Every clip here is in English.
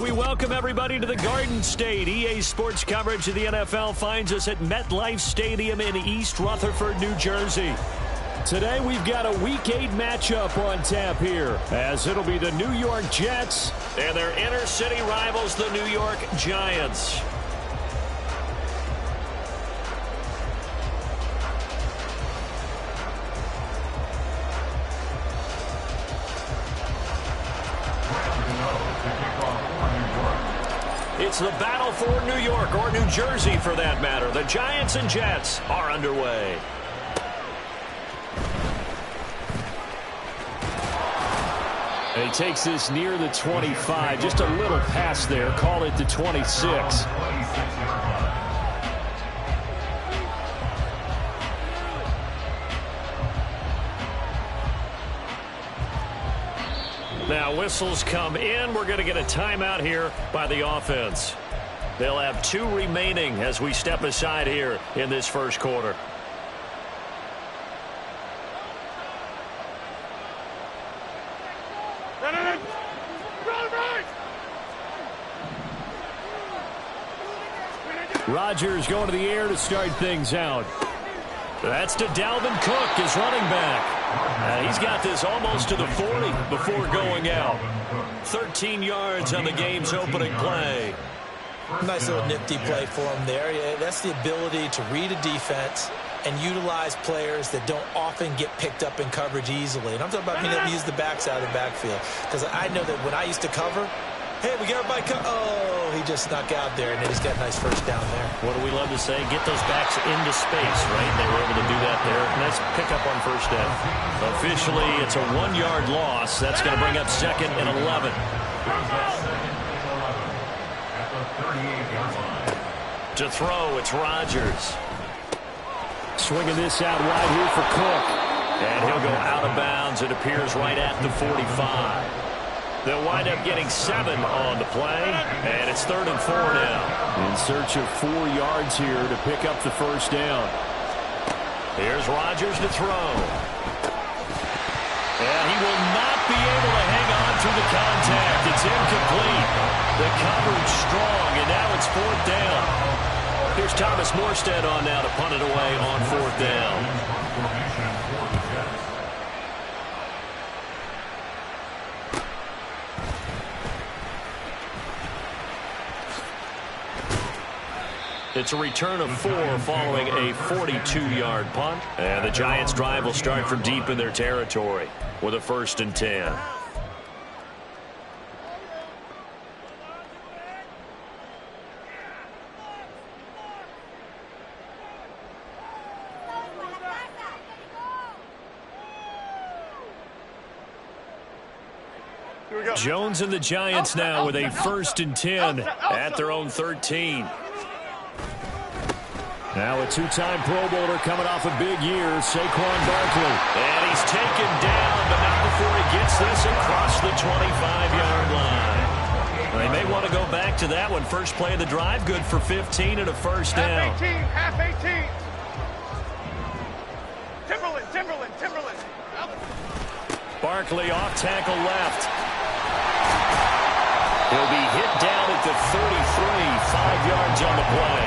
We welcome everybody to the Garden State. EA Sports coverage of the NFL finds us at MetLife Stadium in East Rutherford, New Jersey. Today we've got a Week 8 matchup on tap here, as it'll be the New York Jets and their inner-city rivals, the New York Giants. It's the battle for New York, or New Jersey for that matter. The Giants and Jets are underway. And he takes this near the 25, just a little pass there, call it the 26. Now whistles come in. We're going to get a timeout here by the offense. They'll have 2 remaining as we step aside here in this first quarter. Rodgers going to the air to start things out. That's to Dalvin Cook, his running back. He's got this almost to the 40 before going out. 13 yards on the game's opening play. Nice little nifty play for him there. Yeah, that's the ability to read a defense and utilize players that don't often get picked up in coverage easily. And I'm talking about being able to use the backs out of the backfield. Because I know that when I used to cover, hey, we got everybody oh, he just snuck out there, and then he's got a nice first down there. What do we love to say? Get those backs into space, right? They were able to do that there. Nice pickup on first down. Officially, it's a 1-yard loss. That's going to bring up 2nd and 11. To throw, it's Rodgers. Swinging this out wide here for Cook. And he'll go out of bounds. It appears right at the 45. They'll wind up getting 7 on the play, and it's 3rd and 4 now. In search of 4 yards here to pick up the first down. Here's Rodgers to throw. And he will not be able to hang on through the contact. It's incomplete. The coverage strong, and now it's 4th down. Here's Thomas Morstead on now to punt it away on 4th down. It's a return of 4 following a 42-yard punt. And the Giants' drive will start from deep in their territory with a 1st and 10. Jones and the Giants now with a 1st and 10 at their own 13. Now a 2-time Pro Bowler coming off a big year, Saquon Barkley. And he's taken down, but not before he gets this across the 25-yard line. They may want to go back to that one. First play of the drive, good for 15 and a first down. Half 18. Timberland. Barkley off tackle left. He'll be hit down at the 33, 5 yards on the play.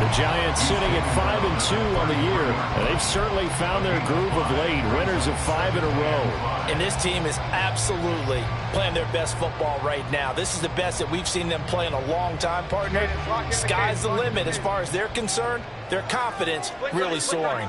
The Giants sitting at 5-2 on the year, and they've certainly found their groove of late, winners of 5 in a row. And this team is absolutely playing their best football right now. This is the best that we've seen them play in a long time, partner. Sky's the limit as far as they're concerned. Their confidence really soaring.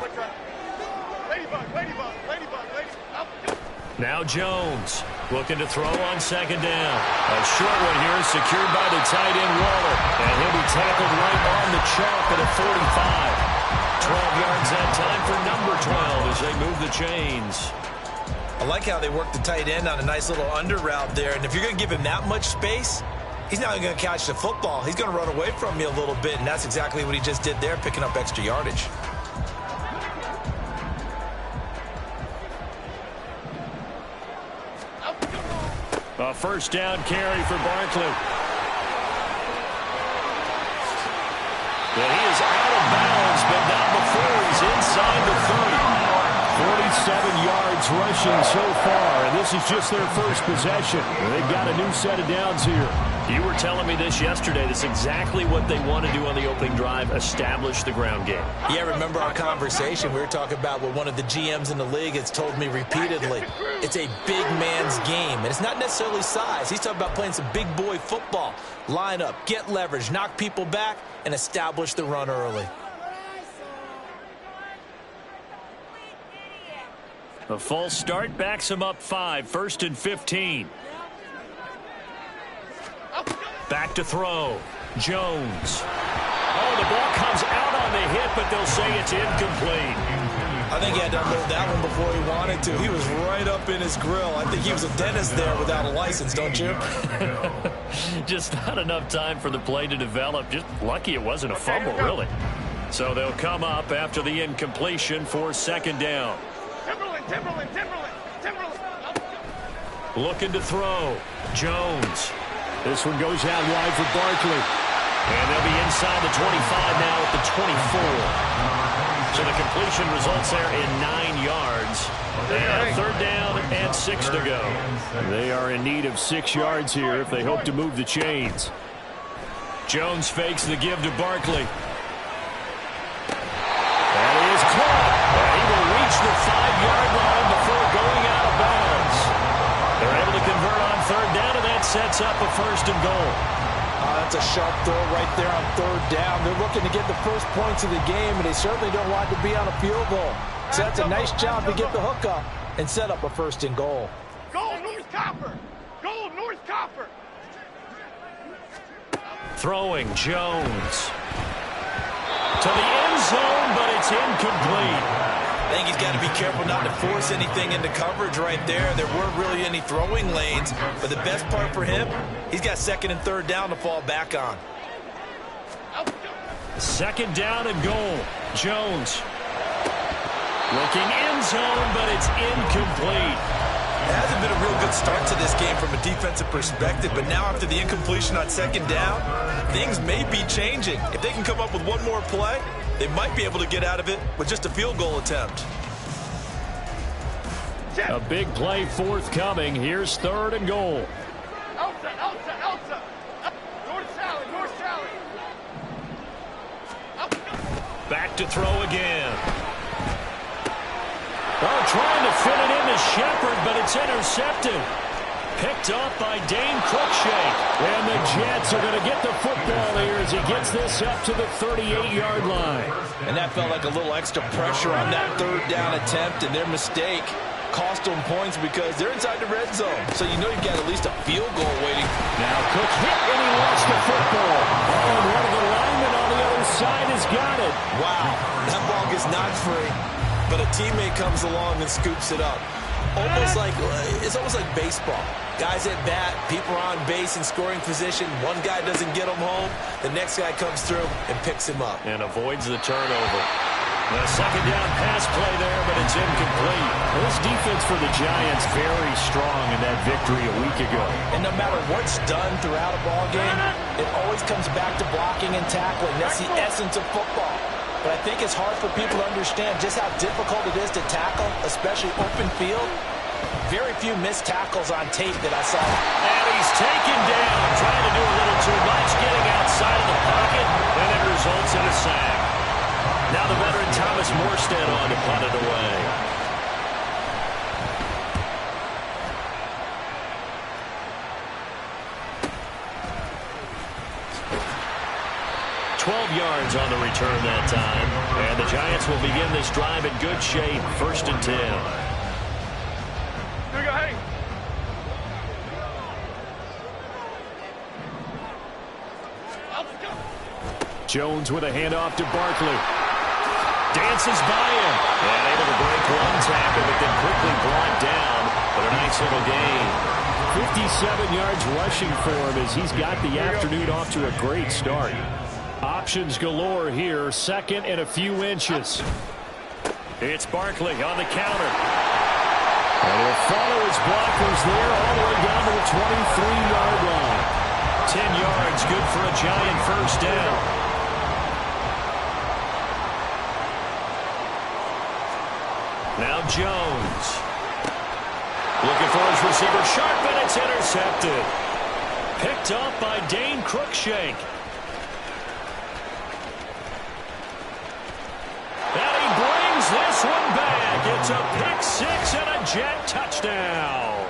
Now Jones looking to throw on 2nd down. A short one here secured by the tight end Waller. And he'll be tackled right on the chalk at a 45. 12 yards that time for number 12 as they move the chains. I like how they work the tight end on a nice little under route there. And if you're going to give him that much space, he's not going to catch the football. He's going to run away from me a little bit, and that's exactly what he just did there, picking up extra yardage. A 1st down carry for Barkley. And he is out of bounds, but not before he's inside the 30. 47 yards rushing so far, and this is just their first possession. They've got a new set of downs here. You were telling me this yesterday. That's exactly what they want to do on the opening drive, establish the ground game. Yeah, remember our conversation? We were talking about what one of the GMs in the league has told me repeatedly. It's a big man's game, and it's not necessarily size. He's talking about playing some big boy football. Line up, get leverage, knock people back, and establish the run early. A false start backs him up 5, 1st and 15. Back to throw. Jones. Oh, the ball comes out on the hit, but they'll say it's incomplete. I think he had to unload that one before he wanted to. He was right up in his grill. I think he was a dentist there without a license, don't you? Just not enough time for the play to develop. Just lucky it wasn't a fumble, really. So they'll come up after the incompletion for 2nd down. Timberland. Looking to throw. Jones. This one goes out wide for Barkley. And they'll be inside the 25 now at the 24. So the completion results there in 9 yards. And 3rd down and 6 to go. They are in need of 6 yards here if they hope to move the chains. Jones fakes the give to Barkley. That is caught. And he will reach the 5-yard line before going out of bounds. They're able to convert on 3rd down, and that sets up a 1st and goal. That's a sharp throw right there on 3rd down. They're looking to get the first points of the game, and they certainly don't want to be on a field goal. So that's a nice job to get the hook up and set up a 1st and goal. Goal, North Copper. Goal, North Copper. Throwing Jones. To the end zone, but it's incomplete. I think he's got to be careful not to force anything into coverage right there. There weren't really any throwing lanes, but the best part for him, he's got 2nd and 3rd down to fall back on. 2nd down and goal. Jones. Looking end zone, but it's incomplete. It hasn't been a real good start to this game from a defensive perspective, but now after the incompletion on 2nd down, things may be changing. If they can come up with one more play, they might be able to get out of it with just a field goal attempt. A big play forthcoming. Here's 3rd and goal. Elsa. North Sally. Back to throw again. Oh, trying to fit it into Shepard, but it's intercepted. Picked up by Dane Cruikshank. And the Jets are going to get the football here as he gets this up to the 38-yard line. And that felt like a little extra pressure on that 3rd down attempt, and their mistake cost them points because they're inside the red zone. So you know you've got at least a field goal waiting. Now Cook hit and he lost the football. And one of the linemen on the other side has got it. Wow, that ball gets knocked free, but a teammate comes along and scoops it up. It's almost like baseball. Guys at bat, people are on base in scoring position. One guy doesn't get him home. The next guy comes through and picks him up. And avoids the turnover. The 2nd down pass play there, but it's incomplete. This defense for the Giants very strong in that victory a week ago. And no matter what's done throughout a ball game, it always comes back to blocking and tackling. That's the essence of football. But I think it's hard for people to understand just how difficult it is to tackle, especially open field. Very few missed tackles on tape that I saw. And he's taken down, trying to do a little too much, getting outside of the pocket, and it results in a sack. Now the veteran Thomas Morstead on to punt it away. Yards on the return that time. And the Giants will begin this drive in good shape. 1st and 10. Here we go, hey. Jones with a handoff to Barkley. Dances by him. And able to break one tackle, but then quickly brought down. But a nice little gain. 57 yards rushing for him as he's got the afternoon off to a great start. Options galore here. 2nd and a few inches. It's Barkley on the counter. And he'll follow his blockers there all the way down to the 23-yard line. 10 yards, good for a Giant 1st down. Now Jones. Looking for his receiver sharp, and it's intercepted. Picked up by Dane Cruikshank. And he brings this one back. It's a pick six and a Jet touchdown.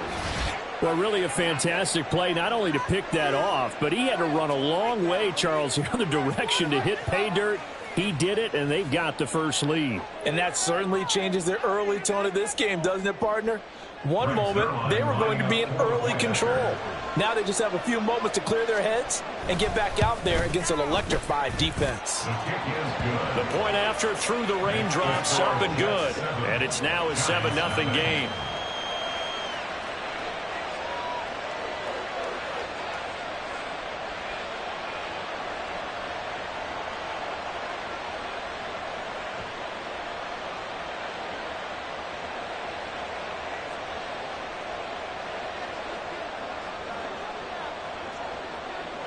Well, really a fantastic play, not only to pick that off, but he had to run a long way, Charles, the other direction to hit pay dirt. He did it, and they've got the first lead. And that certainly changes the early tone of this game, doesn't it, partner? One moment, they were going to be in early control. Now they just have a few moments to clear their heads and get back out there against an electrified defense. The point after through the raindrops, up and good. And it's now a 7-0 game.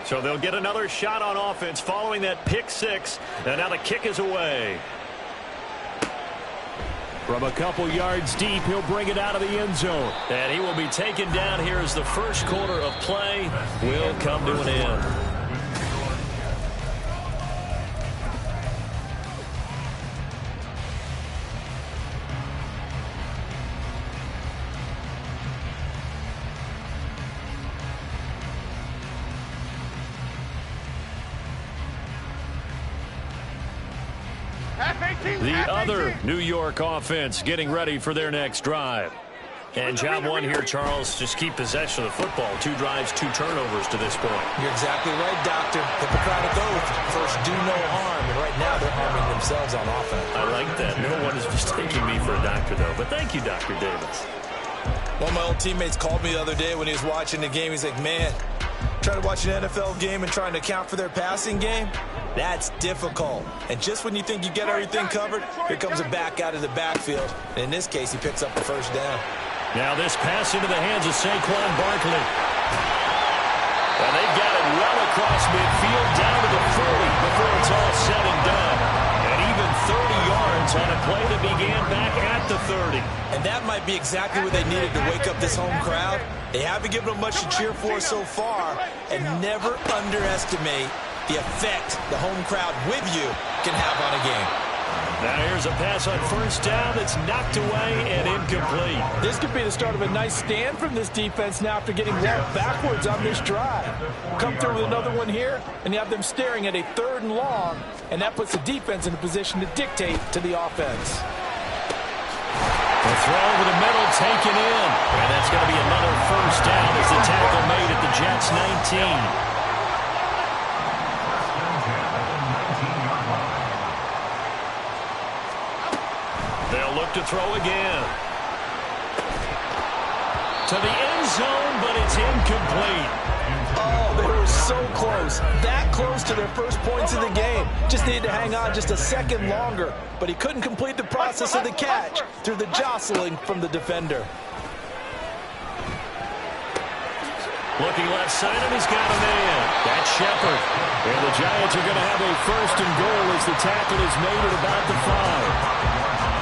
So they'll get another shot on offense following that pick six. And now the kick is away. From a couple yards deep, he'll bring it out of the end zone. And he will be taken down here as the first quarter of play will come to an end. The other New York offense getting ready for their next drive. And job one here, Charles, just keep possession of the football. 2 drives, 2 turnovers to this point. You're exactly right, Doctor. Hippocratic oath. First, do no harm. And right now, they're harming themselves on offense. I like that. No one is mistaking me for a doctor, though. But thank you, Dr. Davis. One of my old teammates called me the other day when he was watching the game. He's like, man, trying to watch an NFL game and trying to account for their passing game, that's difficult. And just when you think you get everything covered, here comes a back out of the backfield. And in this case, he picks up the first down. Now this pass into the hands of Saquon Barkley. And they've got it well across midfield down to the 40 before it's all said and done. And even 30 yards on a play that began back at the 30. And that might be exactly what they needed to wake up this home crowd. They haven't given them much to cheer for so far. And never underestimate the effect the home crowd with you can have on a game. Now here's a pass on first down that's knocked away and incomplete. This could be the start of a nice stand from this defense now after getting walked backwards on this drive. Come through with another one here, and you have them staring at a 3rd and long, and that puts the defense in a position to dictate to the offense. The throw over the middle taken in, and that's going to be another first down as the tackle made at the Jets' 19. They'll look to throw again. To the end zone, but it's incomplete. Oh, they were so close. That close to their first points of the game. Just needed to hang on just a second longer. But he couldn't complete the process of the catch through the jostling from the defender. Looking left side, and he's got a man. That's Shepard. And the Giants are going to have a 1st and goal as the tackle is made at about the 5.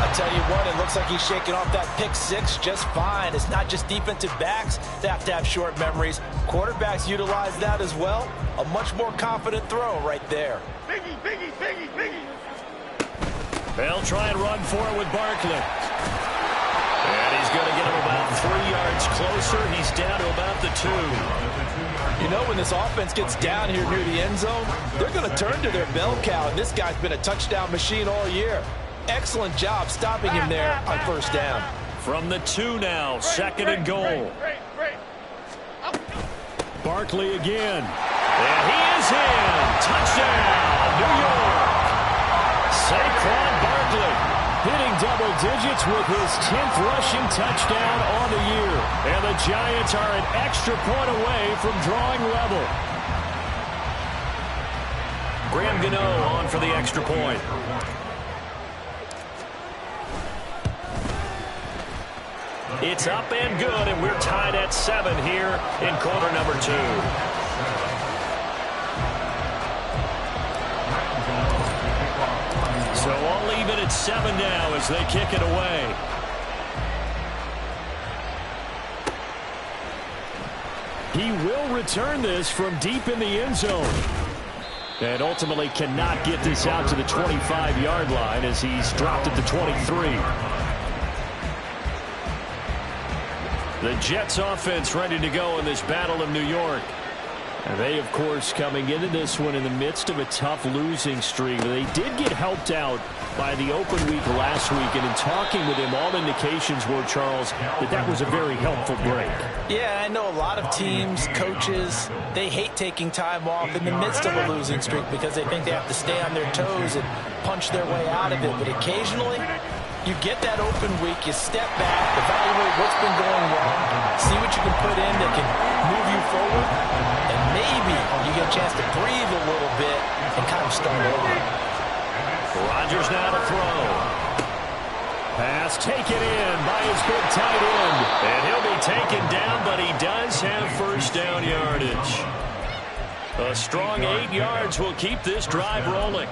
I tell you what, it looks like he's shaking off that pick six just fine. It's not just defensive backs that have to have short memories. Quarterbacks utilize that as well. A much more confident throw right there. Biggie, biggie, biggie, biggie. They'll try and run for it with Barkley. And he's going to get him about 3 yards closer. He's down to about the 2. You know, when this offense gets down here near the end zone, they're going to turn to their bell cow. And this guy's been a touchdown machine all year. Excellent job stopping him there on first down. From the 2 now, 2nd and goal. Barkley again. And he is in. Touchdown, New York. Saquon Barkley hitting double digits with his 10th rushing touchdown on the year. And the Giants are an extra point away from drawing level. Graham Gano on for the extra point. It's up and good, and we're tied at 7 here in quarter number 2. So I'll leave it at 7 now as they kick it away. He will return this from deep in the end zone. And ultimately cannot get this out to the 25-yard line as he's dropped at the 23. The Jets offense ready to go in this battle of New York. And they, of course, coming into this one in the midst of a tough losing streak. They did get helped out by the open week last week. And in talking with him, all indications were, Charles, that was a very helpful break. Yeah, I know a lot of teams, coaches, they hate taking time off in the midst of a losing streak because they think they have to stay on their toes and punch their way out of it. But occasionally, you get that open week, you step back, evaluate what's been going wrong, see what you can put in that can move you forward, and maybe you get a chance to breathe a little bit and kind of start over. Rodgers now to throw. Pass taken in by his big tight end. And he'll be taken down, but he does have first down yardage. A strong 8 yards will keep this drive rolling.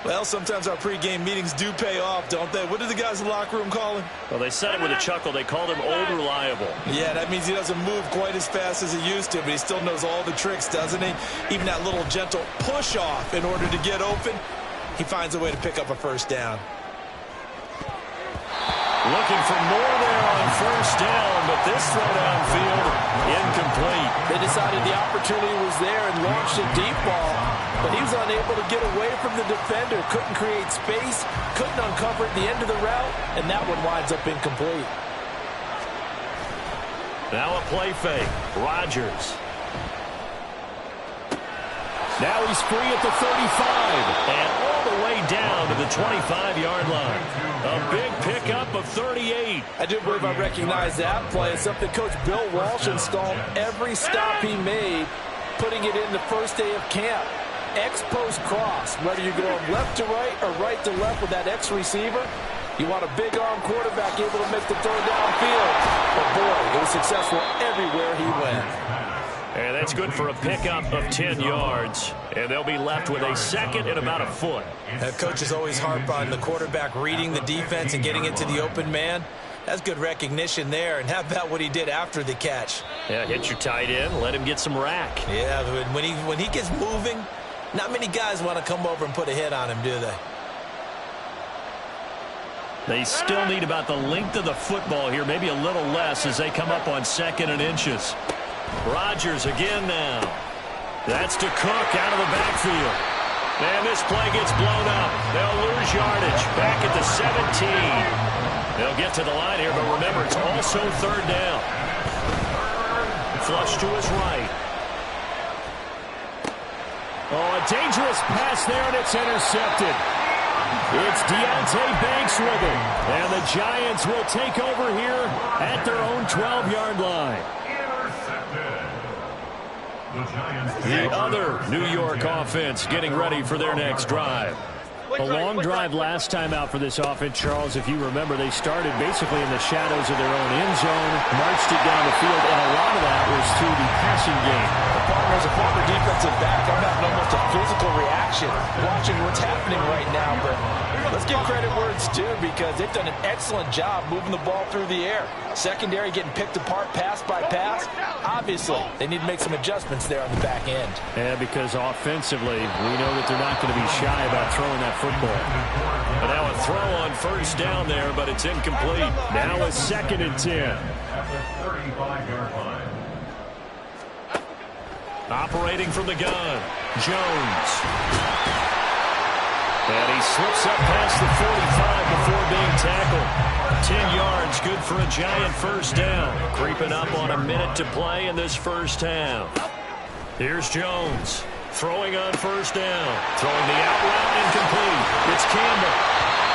Well, sometimes our pregame meetings do pay off, don't they? What did the guys in the locker room call him? Well, they said it with a chuckle. They called him Old Reliable. Yeah, that means he doesn't move quite as fast as he used to, but he still knows all the tricks, doesn't he? Even that little gentle push-off in order to get open, he finds a way to pick up a first down. Looking for more there on first down, but this throw downfield, incomplete. They decided the opportunity was there and launched a deep ball, but he was unable to get away from the defender. Couldn't create space, couldn't uncover at the end of the route, and that one winds up incomplete. Now a play fake. Rodgers. Now he's free at the 35, and all the way down to the 25-yard line. A big pickup of 38. I do believe I recognize that play. It's something Coach Bill Walsh installed every stop he made, putting it in the first day of camp. X-post cross, whether you're going left to right or right to left with that X receiver, you want a big-arm quarterback able to make the throw downfield. But boy, it was successful everywhere he went. And that's good for a pickup of 10 yards. And they'll be left with a second and about a foot. Coaches always harp on the quarterback reading the defense and getting into the open man. That's good recognition there. And how about what he did after the catch? Yeah, hit your tight end, let him get some rack. Yeah, when he gets moving, not many guys want to come over and put a hit on him, do they? They still need about the length of the football here, maybe a little less as they come up on second and inches. Rodgers again now. That's to Cook out of the backfield. And this play gets blown up. They'll lose yardage back at the 17. They'll get to the line here, but remember, it's also third down. Flush to his right. Oh, a dangerous pass there, and it's intercepted. It's Deonte Banks with it. And the Giants will take over here at their own 12-yard line. The other New York offense getting ready for their next drive. A long drive last time out for this offense, Charles. If you remember, they started basically in the shadows of their own end zone, marched it down the field, and a lot of that was through the passing game. The partner's a former defensive back. I'm having almost a physical reaction watching what's happening right now, but let's give credit where it's due because they've done an excellent job moving the ball through the air. Secondary getting picked apart pass by pass. Obviously, they need to make some adjustments there on the back end. Yeah, because offensively, we know that they're not going to be shy about throwing that football. But now a throw on first down there, but it's incomplete. Now a second and 10. Operating from the gun, Jones. And he slips up past the 45 before being tackled. 10 yards, good for a Giant first down. Creeping up on a minute to play in this first half. Here's Jones. Throwing on first down. Throwing the out route incomplete. It's Campbell.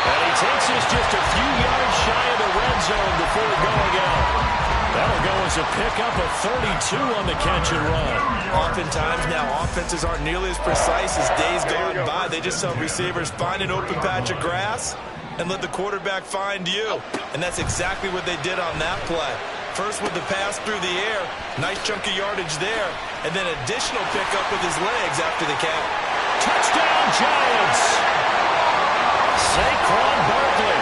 And he takes us just a few yards shy of the red zone before going out. That'll go as a pickup of 32 on the catch and run. Oftentimes now offenses aren't nearly as precise as days gone by. They just tell receivers, find an open patch of grass and let the quarterback find you. And that's exactly what they did on that play. First with the pass through the air, nice chunk of yardage there, and then additional pickup with his legs after the catch. Touchdown Giants! Saquon Barkley.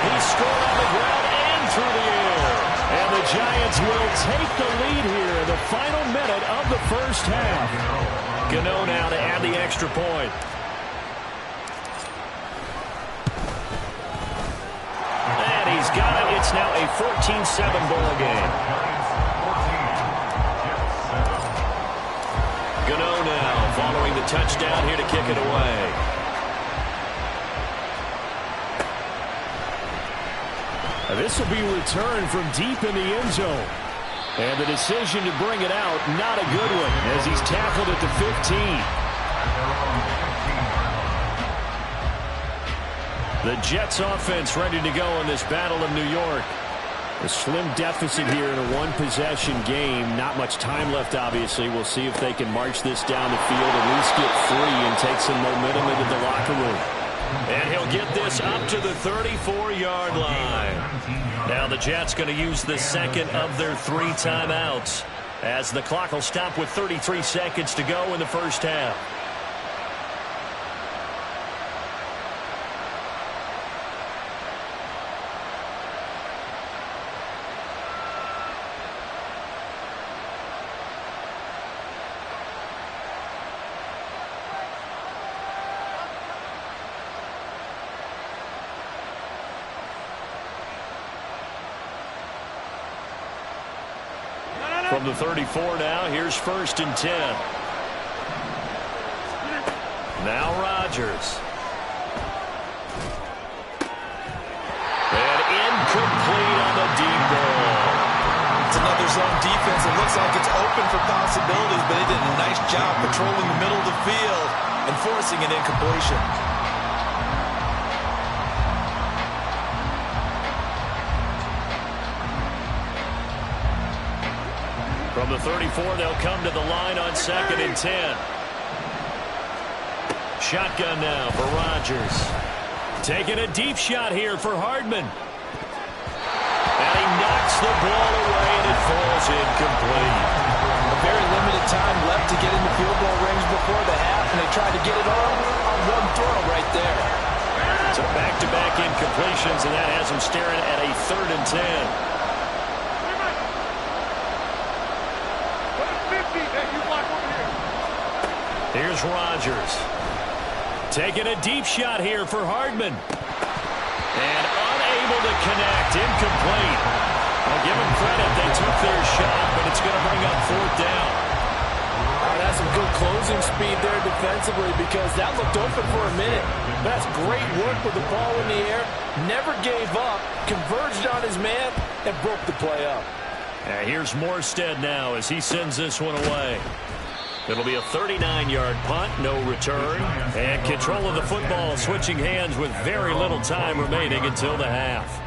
He scored on the ground and through the air. And the Giants Giants will take the lead here in the final minute of the first half. Gano now to add the extra point. And he's got it. It's now a 14-7 ball game. Gano now following the touchdown here to kick it away. This will be returned from deep in the end zone. And the decision to bring it out, not a good one, as he's tackled at the 15. The Jets offense ready to go in this Battle of New York. A slim deficit here in a one-possession game. Not much time left, obviously. We'll see if they can march this down the field, at least get free and take some momentum into the locker room. And he'll get this up to the 34-yard line. Now the Jets going to use the second of their 3 timeouts, as the clock will stop with 33 seconds to go in the first half. From the 34 now, here's 1st and 10. Now Rodgers. And incomplete on the deep ball. It's another zone defense. It looks like it's open for possibilities, but they did a nice job patrolling the middle of the field and forcing an incompletion. From the 34, they'll come to the line on 2nd and 10. Shotgun now for Rodgers. Taking a deep shot here for Hardman. And he knocks the ball away, and it falls incomplete. A very limited time left to get into field goal range before the half, and they tried to get it on one throw right there. So back-to-back incompletions, and that has them staring at a 3rd and 10. Here's Rodgers. Taking a deep shot here for Hardman. And unable to connect. Incomplete. I'll give them credit. They took their shot, but it's going to bring up 4th down. That's some good closing speed there defensively, because that looked open for a minute. That's great work with the ball in the air. Never gave up. Converged on his man and broke the play up. And here's Morstead now as he sends this one away. It'll be a 39-yard punt, no return, and control of the football switching hands with very little time remaining until the half.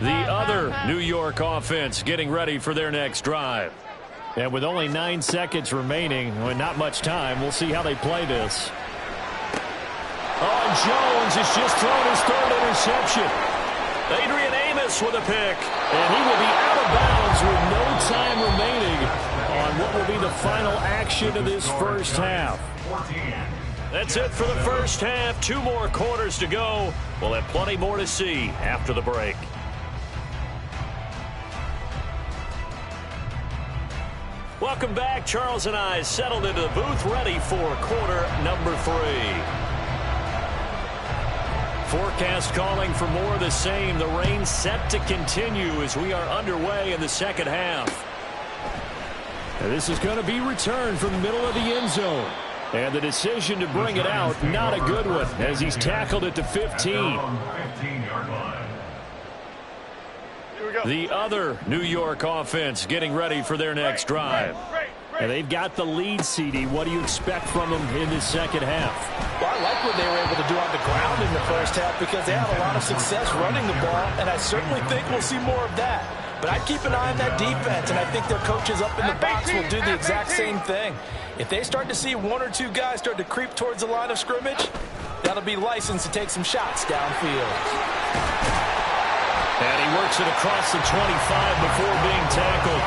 The other New York offense getting ready for their next drive. And with only 9 seconds remaining, with not much time, we'll see how they play this. Oh, Jones has just thrown his 3rd interception. Adrian Amos with a pick. And he will be out of bounds with no time remaining on what will be the final action of this first half. That's it for the first half. 2 more quarters to go. We'll have plenty more to see after the break. Welcome back. Charles and I settled into the booth, ready for quarter number 3. Forecast calling for more of the same. The rain set to continue as we are underway in the second half. And this is going to be returned from the middle of the end zone. And the decision to bring it out, not a good one, as he's tackled at the 15. The other New York offense getting ready for their next drive. And they've got the lead, CD. What do you expect from them in the second half? Well, I like what they were able to do on the ground in the first half, because they had a lot of success running the ball, and I certainly think we'll see more of that. But I'd keep an eye on that defense, and I think their coaches up in the box will do the exact same thing. If they start to see 1 or 2 guys start to creep towards the line of scrimmage, that'll be licensed to take some shots downfield. And he works it across the 25 before being tackled.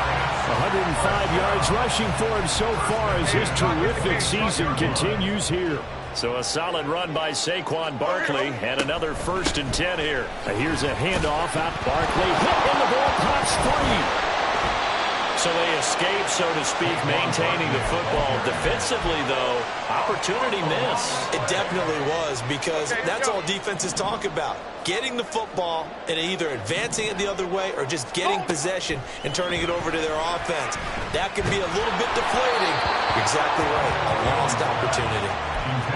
105 yards rushing for him so far as his terrific season continues here. So a solid run by Saquon Barkley and another 1st and 10 here. Here's a handoff out. Barkley hit and the ball pops free. So they escape, so to speak, maintaining the football. Defensively, though, opportunity miss. It definitely was, because that's all defenses talk about. Getting the football and either advancing it the other way or just getting possession and turning it over to their offense. That can be a little bit deflating. Exactly right. A lost opportunity.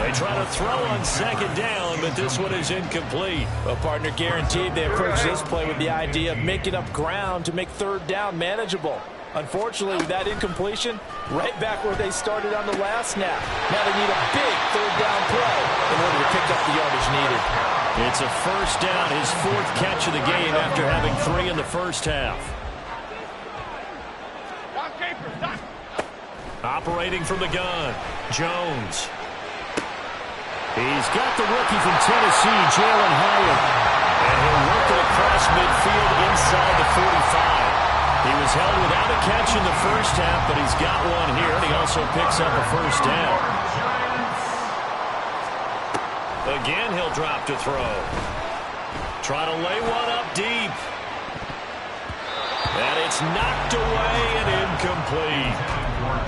They try to throw on 2nd down, but this one is incomplete. Well, partner, guaranteed they approach this play with the idea of making up ground to make 3rd down manageable. Unfortunately, with that incompletion, right back where they started on the last snap. Now they need a big 3rd down play in order to pick up the yardage needed. It's a 1st down, his 4th catch of the game after having 3 in the 1st half. Operating from the gun, Jones. He's got the rookie from Tennessee, Jalen Hyatt. And he'll work it across midfield inside the 45. He was held without a catch in the 1st half, but he's got one here, and he also picks up a 1st down. Again, he'll drop to throw. Try to lay one up deep. And it's knocked away and incomplete.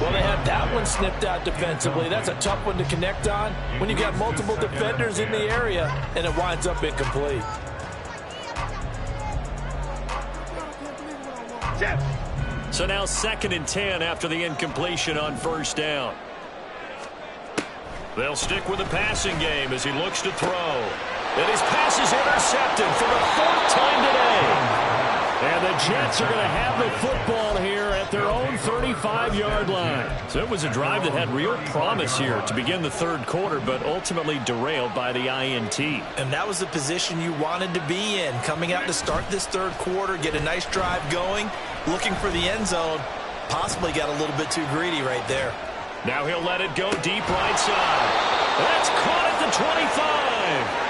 Well, they had that one snipped out defensively. That's a tough one to connect on when you've got multiple defenders in the area, and it winds up incomplete. So now 2nd and 10 after the incompletion on 1st down. They'll stick with the passing game as he looks to throw. And his pass is intercepted for the 4th time today. And the Jets are going to have the football here at their own 35-yard line. So it was a drive that had real promise here to begin the 3rd quarter, but ultimately derailed by the INT. And that was the position you wanted to be in, coming out to start this 3rd quarter, get a nice drive going, looking for the end zone. Possibly got a little bit too greedy right there. Now he'll let it go deep right side. That's caught at the 25.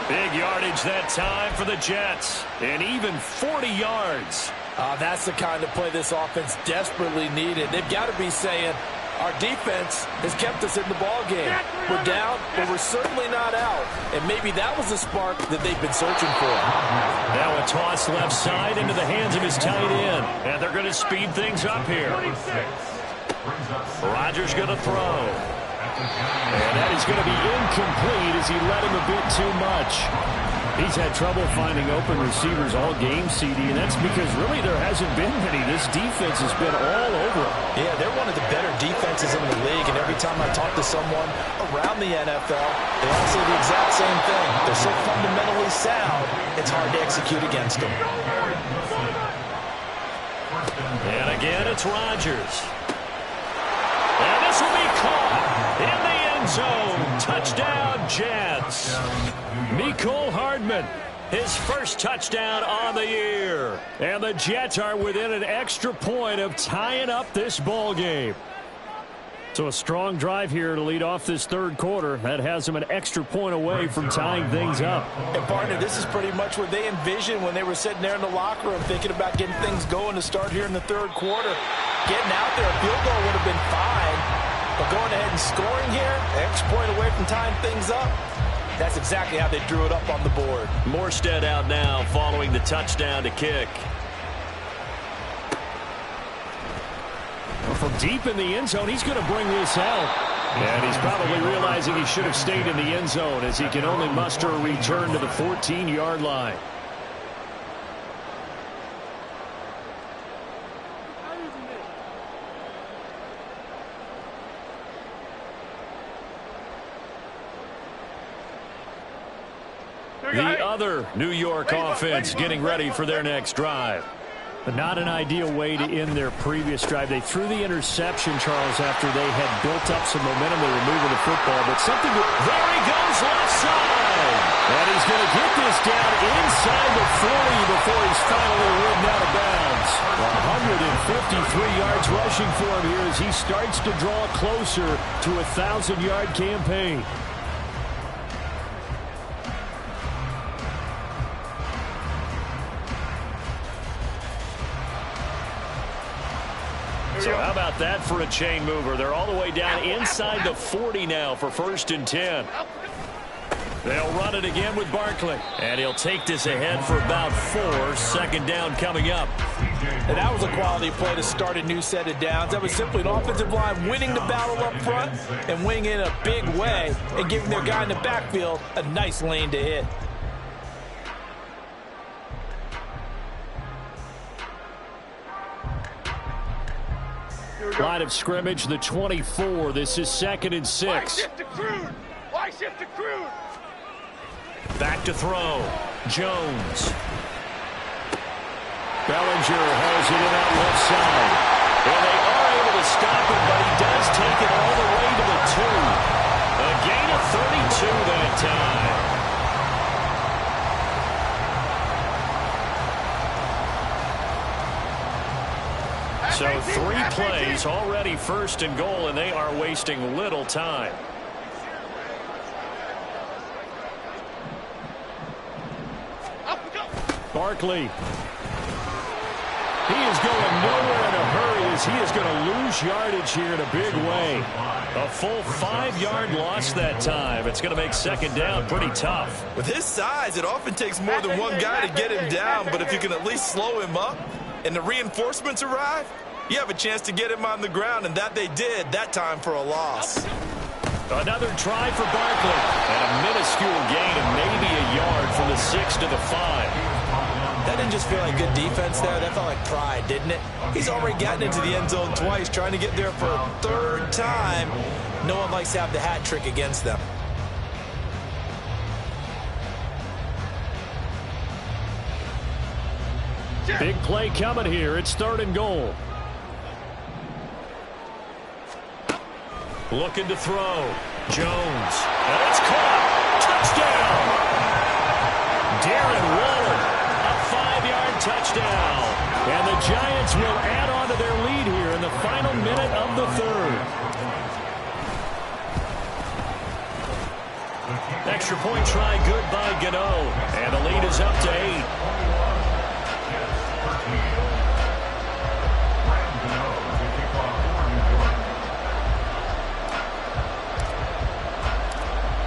Big yardage that time for the Jets, and even 40 yards. That's the kind of play this offense desperately needed. They've got to be saying, our defense has kept us in the ballgame. We're down, but we're certainly not out. And maybe that was the spark that they've been searching for. Now a toss left side into the hands of his tight end. And they're going to speed things up here. Rodgers going to throw. And that is going to be incomplete as he led him a bit too much. He's had trouble finding open receivers all game, CD, and that's because really there hasn't been many. This defense has been all over him. Yeah, they're one of the better defenses in the league, and every time I talk to someone around the NFL, they all say the exact same thing. They're so fundamentally sound, it's hard to execute against them. And again, it's Rodgers. And this will be caught in the end zone. Touchdown, Jets. Mecole Hardman, his 1st touchdown on the year. And the Jets are within an extra point of tying up this ball game. So a strong drive here to lead off this 3rd quarter. That has them an extra point away from tying things up. And partner, this is pretty much what they envisioned when they were sitting there in the locker room thinking about getting things going to start here in the 3rd quarter. Getting out there, a field goal would have been fine. But going ahead and scoring here, extra point away from tying things up, that's exactly how they drew it up on the board. Morstead out now following the touchdown to kick. From deep in the end zone, he's going to bring this out. And he's probably realizing he should have stayed in the end zone as he can only muster a return to the 14-yard line. The other New York offense getting ready for their next drive. But not an ideal way to end their previous drive. They threw the interception, Charles, after they had built up some momentum. They were moving the football, but something... There he goes left side! And he's going to get this down inside the 40 before he's finally ridden out of bounds. 153 yards rushing for him here as he starts to draw closer to a 1,000-yard campaign. So how about that for a chain mover? They're all the way down inside the 40 now for 1st and 10. They'll run it again with Barkley. And he'll take this ahead for about 4. 2nd down coming up. And that was a quality play to start a new set of downs. That was simply an offensive line winning the battle up front and winning it in a big way and giving their guy in the backfield a nice lane to hit. Line of scrimmage, the 24. This is 2nd and 6. Why shift to Crude? Why shift to Crude? Back to throw. Jones. Bellinger hauls it in out left side. And they are able to stop him, but he does take it all the way to the 2. A gain of 32 that time. So 3 plays, already 1st and goal, and they are wasting little time. Barkley. He is going nowhere in a hurry as he is going to lose yardage here in a big way. A full 5-yard loss that time. It's going to make 2nd down pretty tough. With his size, it often takes more than one guy to get him down, but if you can at least slow him up and the reinforcements arrive, you have a chance to get him on the ground, and that they did that time for a loss. Another try for Barkley. And a minuscule gain of maybe a yard from the 6 to the 5. That didn't just feel like good defense there. That felt like pride, didn't it? He's already gotten into the end zone twice, trying to get there for a 3rd time. No one likes to have the hat trick against them. Big play coming here. It's 3rd and goal. Looking to throw. Jones. And it's caught. Touchdown. Darren Waller. A 5-yard touchdown. And the Giants will add on to their lead here in the final minute of the 3rd. Extra point try good by Gano. And the lead is up to 8.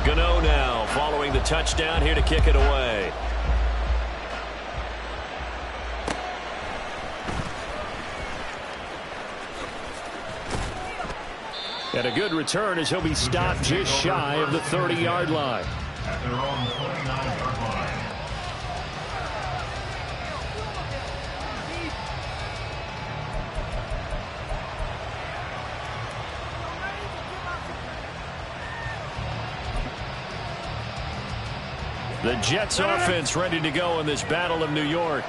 Gano now following the touchdown here to kick it away. And a good return as he'll be stopped just shy of the 30-yard line. At their own 29-yard line. The Jets offense ready to go in this Battle of New York.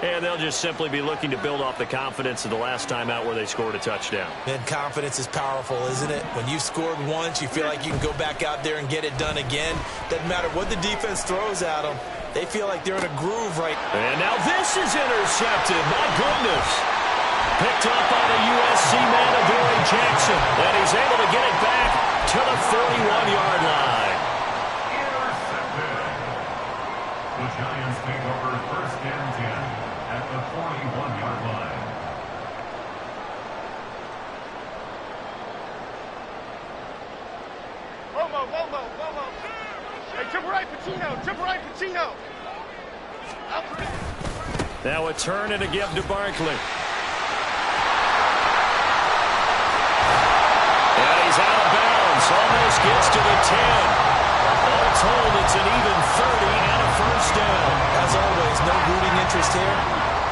And they'll just simply be looking to build off the confidence of the last time out where they scored a touchdown. And confidence is powerful, isn't it? When you've scored once, you feel like you can go back out there and get it done again. Doesn't matter what the defense throws at them. They feel like they're in a groove right now. And now this is intercepted. My goodness. Picked up by the USC man, Adoree Jackson. And he's able to get it back to the 41-yard line. Intercepted. The Giants take over 1st and 10 at the 41-yard line. Romo. Hey, triple right, Pacino. Now a turn and a give to Barkley. And he's out of bounds. Almost gets to the 10. All told, it's an even 30 and a 1st down. As always, no rooting interest here.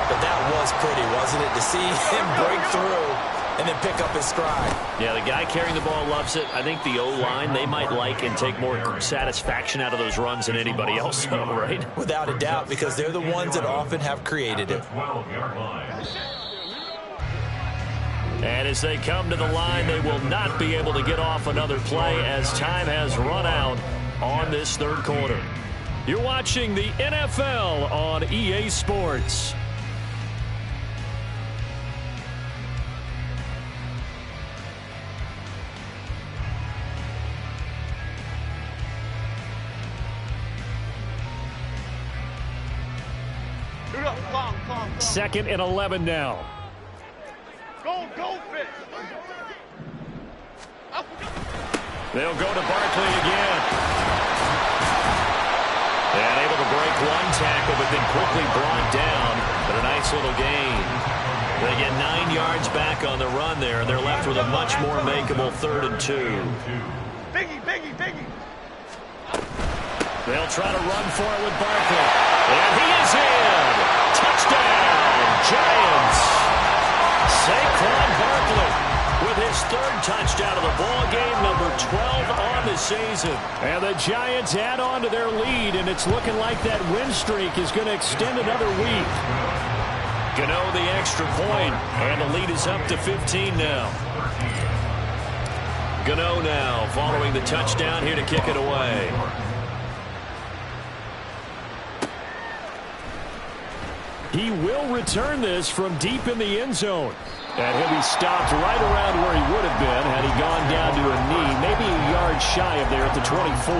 But that was pretty, wasn't it? To see him break through and then pick up his stride. Yeah, the guy carrying the ball loves it. I think the O-line, they might like and take more satisfaction out of those runs than anybody else, right? Without a doubt, because they're the ones that often have created it. 12-yard line. And as they come to the line, they will not be able to get off another play as time has run out on this 3rd quarter. You're watching the NFL on EA Sports. Long. 2nd and 11 now. Go goldfish. They'll go to Barkley again. And able to break one tackle, but then quickly brought down. But a nice little gain. They get 9 yards back on the run there, and they're left with a much more makeable 3rd and 2. Biggie, biggie, biggie. They'll try to run for it with Barkley. And he is in. Touchdown, Giants. Saquon Barkley with his 3rd touchdown of the ball game, number 12 on the season. And the Giants add on to their lead, and it's looking like that win streak is going to extend another week. Gano the extra point, and the lead is up to 15 now. Gano now following the touchdown here to kick it away. He will return this from deep in the end zone. And he'll be stopped right around where he would have been had he gone down to a knee, maybe a yard shy of there at the 24.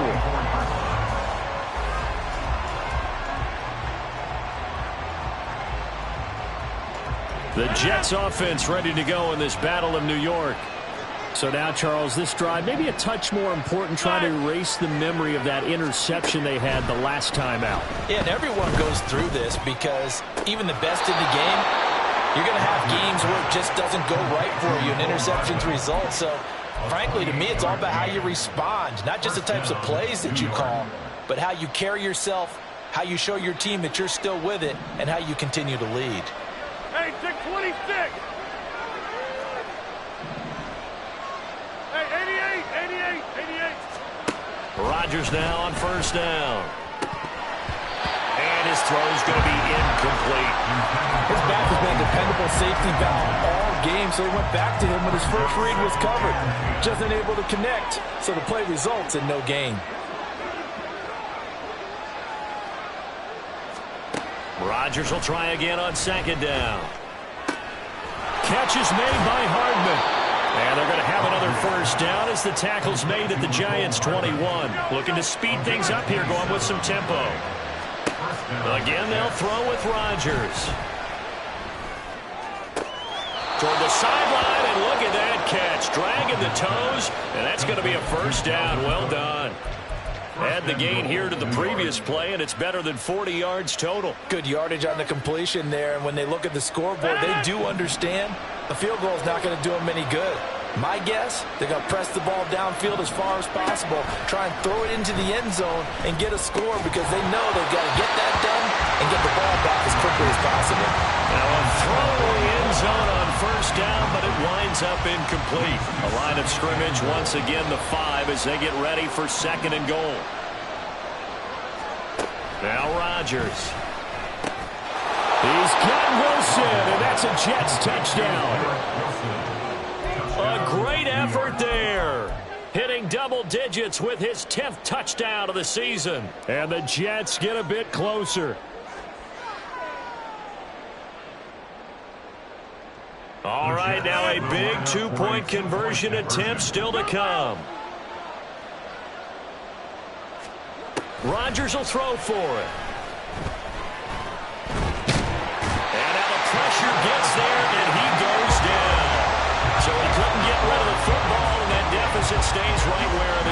The Jets offense ready to go in this Battle of New York. So now, Charles, this drive maybe a touch more important, trying to erase the memory of that interception they had the last time out. Yeah, and everyone goes through this because even the best in the game, you're going to have games where it just doesn't go right for you, and interceptions result. So, frankly, to me, it's all about how you respond, not just the types of plays that you call, but how you carry yourself, how you show your team that you're still with it, and how you continue to lead. Hey, 626. Hey, 88, 88, 88. Rodgers now on 1st down. And his throw's going to be incomplete. His back has been a dependable safety valve all game, so he went back to him when his first read was covered. Just unable to connect, so the play results in no gain. Rodgers will try again on 2nd down. Catch is made by Hardman. And they're going to have another 1st down as the tackle's made at the Giants' 21. Looking to speed things up here, going with some tempo. Again, they'll throw with Rodgers. Toward the sideline, and look at that catch. Dragging the toes, and that's going to be a 1st down. Well done. Add the gain here to the previous play, and it's better than 40 yards total. Good yardage on the completion there, and when they look at the scoreboard, they do understand the field goal is not going to do them any good. My guess, they're going to press the ball downfield as far as possible, try and throw it into the end zone and get a score because they know they've got to get that done and get the ball back as quickly as possible. Now a throw in the end zone on 1st down, but it winds up incomplete. A line of scrimmage once again, the 5 as they get ready for 2nd and goal. Now Rodgers. He's got Wilson, and that's a Jets touchdown. A great effort there. Hitting double digits with his 10th touchdown of the season. And the Jets get a bit closer. All right, now a big 2-point conversion attempt still to come. Rodgers will throw for it. And now the pressure gets there, and he goes down. So he couldn't get rid of the football, and that deficit stays right where it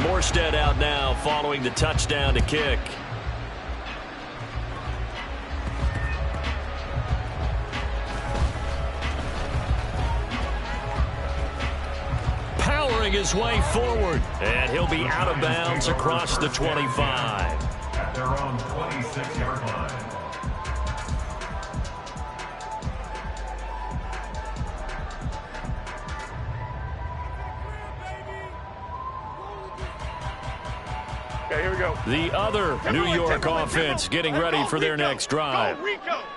is. Morstead out now following the touchdown to kick. Powering his way forward, and he'll be out of bounds across the 25. At their own 26-yard line. Okay, here we go. The other New York offense getting ready for their next drive.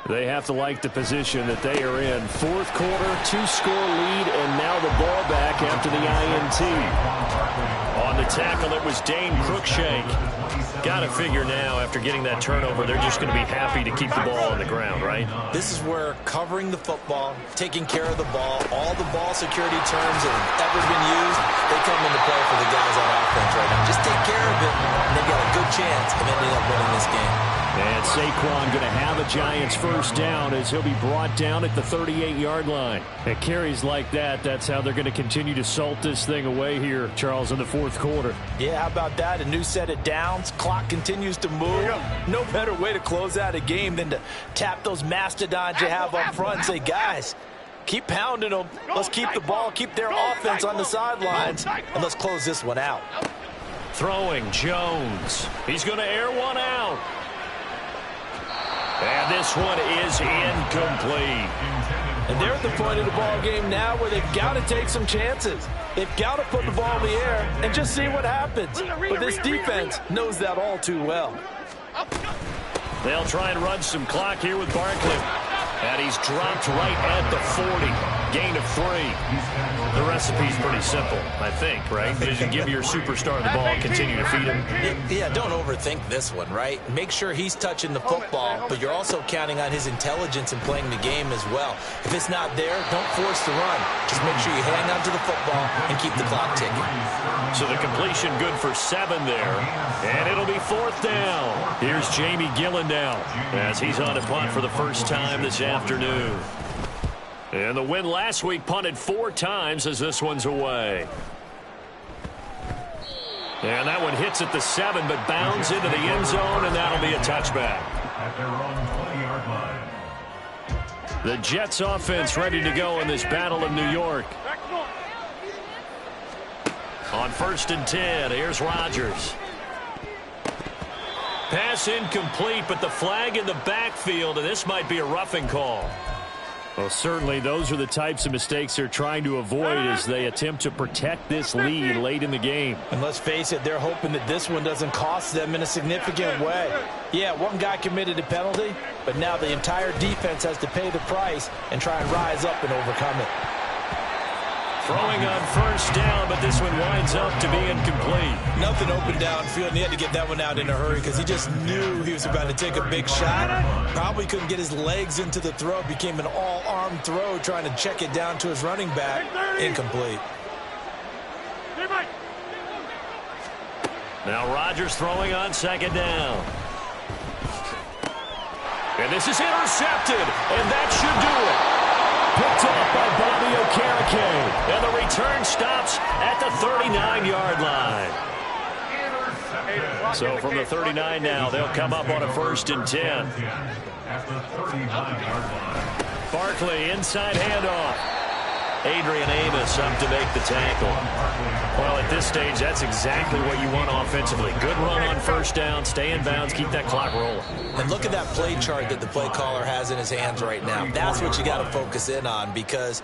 They have to like the position that they are in. 4th quarter, 2-score lead, and now the ball back after the INT. On the tackle, it was Dane Cruikshank. Got to figure now, after getting that turnover, they're just going to be happy to keep the ball on the ground, right? This is where covering the football, taking care of the ball, all the ball security terms that have ever been used, they come into play for the guys on offense right now. Just take care of it, and they've got a good chance of ending up winning this game. And Saquon going to have a Giants first down as he'll be brought down at the 38-yard line. At carries like that, that's how they're going to continue to salt this thing away here, Charles, in the fourth quarter. Yeah, how about that? A new set of downs. Clock continues to move. No better way to close out a game than to tap those mastodons you have up front and say, guys, keep pounding them. Let's keep the ball, keep their offense on the sidelines, and let's close this one out. Throwing, Jones. He's going to air one out. And this one is incomplete. And they're at the point of the ball game now where they've got to take some chances. They've got to put the ball in the air and just see what happens. But this defense knows that all too well. They'll try and run some clock here with Barkley. And he's dropped right at the 40. Gain of 3. The recipe's pretty simple, I think, right? As you give your superstar the ball, continue to feed him. Yeah, don't overthink this one, right? Make sure he's touching the football, but you're also counting on his intelligence in playing the game as well. If it's not there, don't force the run. Just make sure you hang on to the football and keep the clock ticking. So the completion good for 7 there. And it'll be 4th down. Here's Jamie Gillen now as he's on a punt for the first time this afternoon. And the win last week punted 4 times as this one's away. And that one hits at the 7, but bounds into the end zone, and that'll be a touchback. At their own 20-yard line. The Jets offense ready to go in this battle of New York. On 1st and 10, here's Rodgers. Pass incomplete, but the flag in the backfield, and this might be a roughing call. Well, certainly those are the types of mistakes they're trying to avoid as they attempt to protect this lead late in the game. And let's face it, they're hoping that this one doesn't cost them in a significant way. Yeah, one guy committed a penalty, but now the entire defense has to pay the price and try and rise up and overcome it. Throwing on 1st down, but this one winds up to be incomplete. Nothing open downfield, and he had to get that one out in a hurry because he just knew he was about to take a big shot. Probably couldn't get his legs into the throw. Became an all-arm throw trying to check it down to his running back. Incomplete. Now Rodgers throwing on 2nd down. And this is intercepted, and that should do it. Picked up by Bobby Okereke. And the return stops at the 39-yard line. So from the 39 now, they'll come up on a 1st and 10. At the 39-yard line. Barkley, inside handoff. Adrian Amos up to make the tackle. Well, at this stage, that's exactly what you want offensively. Good run on 1st down, stay in bounds, keep that clock rolling. And look at that play chart that the play caller has in his hands right now. That's what you got to focus in on because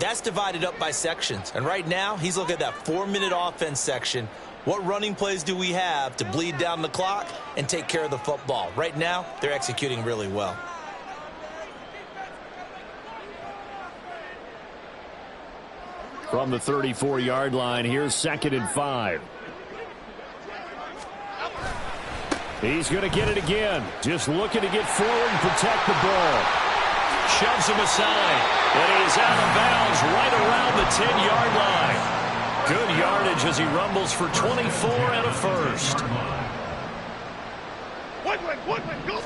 that's divided up by sections. And right now, he's looking at that 4-minute offense section. What running plays do we have to bleed down the clock and take care of the football? Right now, they're executing really well. From the 34-yard line, here's 2nd and 5. He's going to get it again. Just looking to get forward and protect the ball. Shoves him aside. And he's out of bounds right around the 10-yard line. Good yardage as he rumbles for 24 and a 1st. Woodland, go.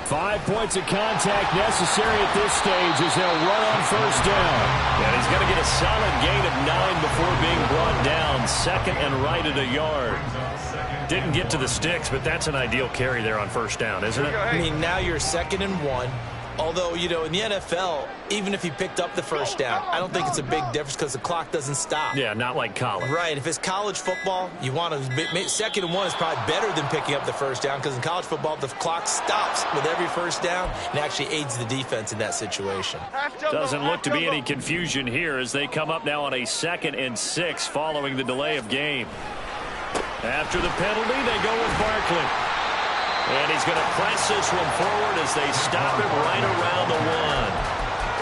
5 points of contact necessary at this stage as they'll run on 1st down. And he's going to get a solid gain of 9 before being brought down. 2nd and right at a yard. Didn't get to the sticks, but that's an ideal carry there on 1st down, isn't it? I mean, now you're 2nd and 1. Although, you know, in the NFL, even if he picked up the 1st down, I don't think it's a big difference because the clock doesn't stop. Yeah, not like college. Right. If it's college football, you want to 2nd and 1 is probably better than picking up the 1st down because in college football, the clock stops with every 1st down and actually aids the defense in that situation. Doesn't look to be any confusion here as they come up now on a 2nd and 6 following the delay of game. After the penalty, they go with Barkley. And he's going to press this one forward as they stop him right around the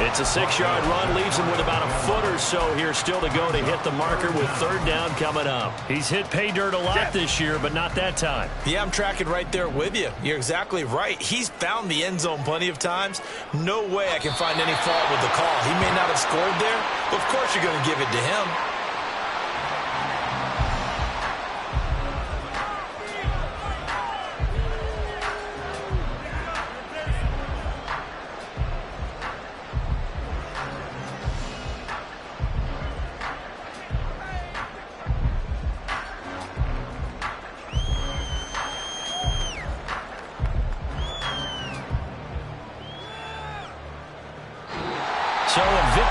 1. It's a 6-yard run, leaves him with about a foot or so here still to go to hit the marker with 3rd down coming up. He's hit pay dirt a lot this year, but not that time. Yeah, I'm tracking right there with you. You're exactly right. He's found the end zone plenty of times. No way I can find any fault with the call. He may not have scored there, but of course you're going to give it to him.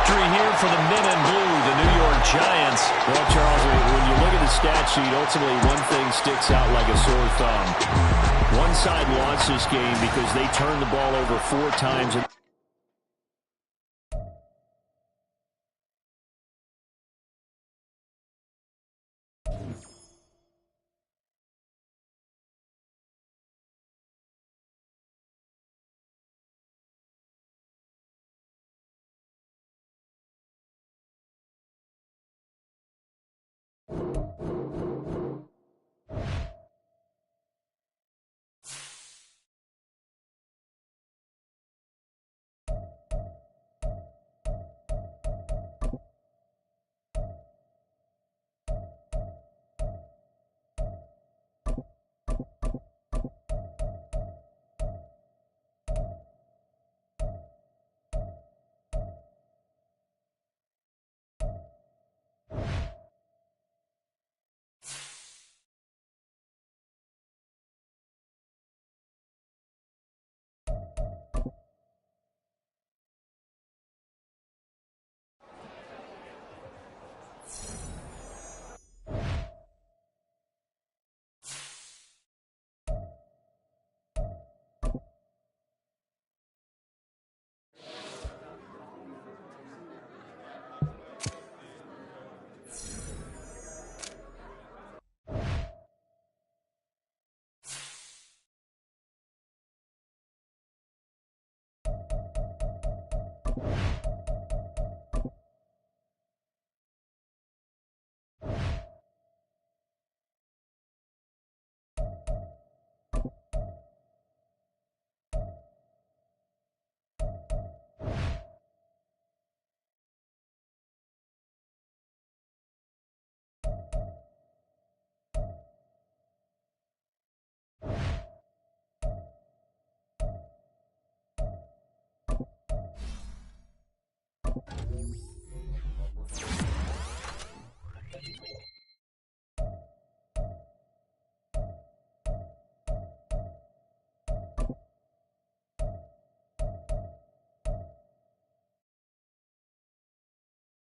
victory here for the men in blue, the New York Giants. Well, Charles, when you look at the stat sheet, ultimately one thing sticks out like a sore thumb. One side lost this game because they turned the ball over 4 times.